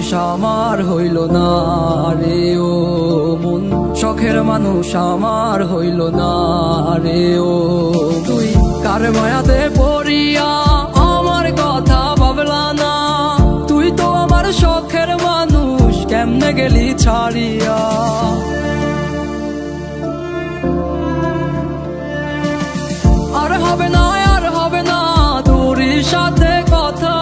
মানুষ আমার হইল না রে ও মন, শখের মানুষ আমার হইল না রে ও। তুই কার মায়াতে পড়িয়া আমার কথা ভাবলা না, তুই তো আমার শখের মানুষ, কেমনে গেলি ছাড়িয়া। আর হবে না, আর হবে না তোর সাথে কথা,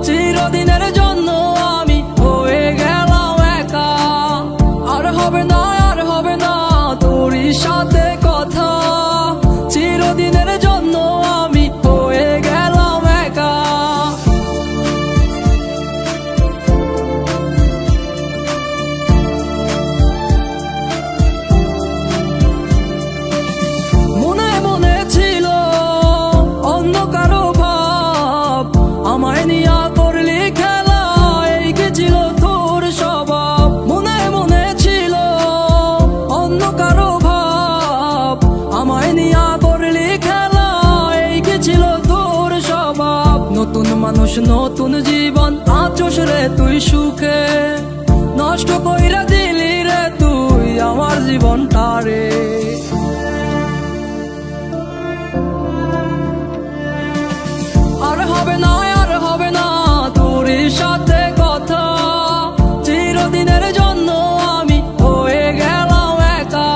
চিরদিনের জন্য আমি হয়ে গেলাম একা। আর হবে না, আর হবে না তোর সাথে কথা, চিরদিনের জন্য আমি হয়ে গেলাম একা। মনে মনে ছিল অন্য কারো ভাব, আমায় নিয়া করলি খেলা, এই কি ছিল তোর স্বভাব। মনে মনে ছিল অন্য কারো ভাব, আমায় নিয়া করলি খেলা, এই কি ছিল তোর স্বভাব। নতুন মানুষ নতুন জীবন আছোস রে তুই সুখে, নষ্ট কইরা দিলি রে তুই আমার জীবনটা রে। আর হবে না, আর হবে না তোর সাথে কথা, চিরদিনের জন্য আমি হয়ে গেলাম একা।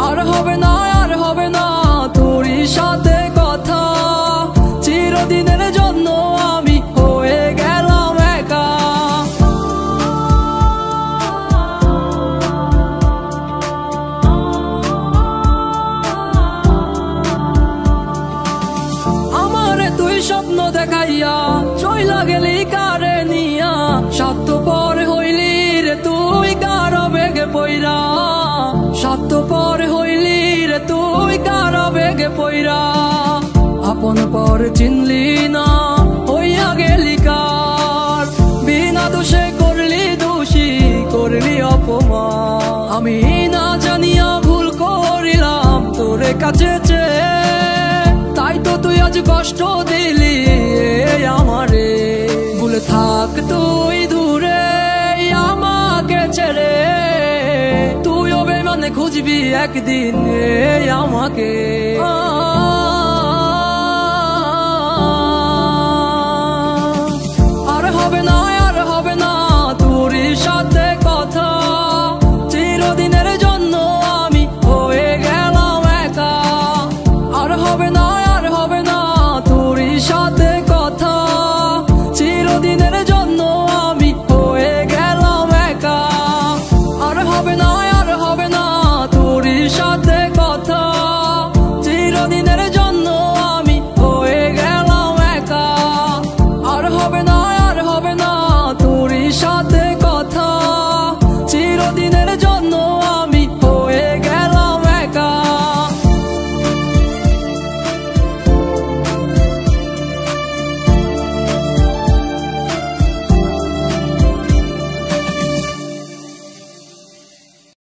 আর হবে না, আর হবে না তোর সাথে কথা, চিরদিনের জন্য আমি হয়ে গেলাম একা। আমারে তুই স্বপ্ন দেখাইয়া চইলা গেলি কারে নিয়া, স্বার্থপর হইলি রে তুই কার বেগে পইরা, স্বার্থপর হইলি রে তুই কার বেগে পইরা। আপন পর চিনলি না হইয়া গেলি কার, বিনা দোষে করলি দোষী করলি অপমান। আমি না জানিয়া ভুল করিলাম তোরে কাছে চেয়ে, তাই তো তুই আজ কষ্ট দিলি আমারে। ভুলে থাক তুই দূরে আমাকে ছেড়ে, তুইও বেমানে খুঁজবি একদিন আমাকে।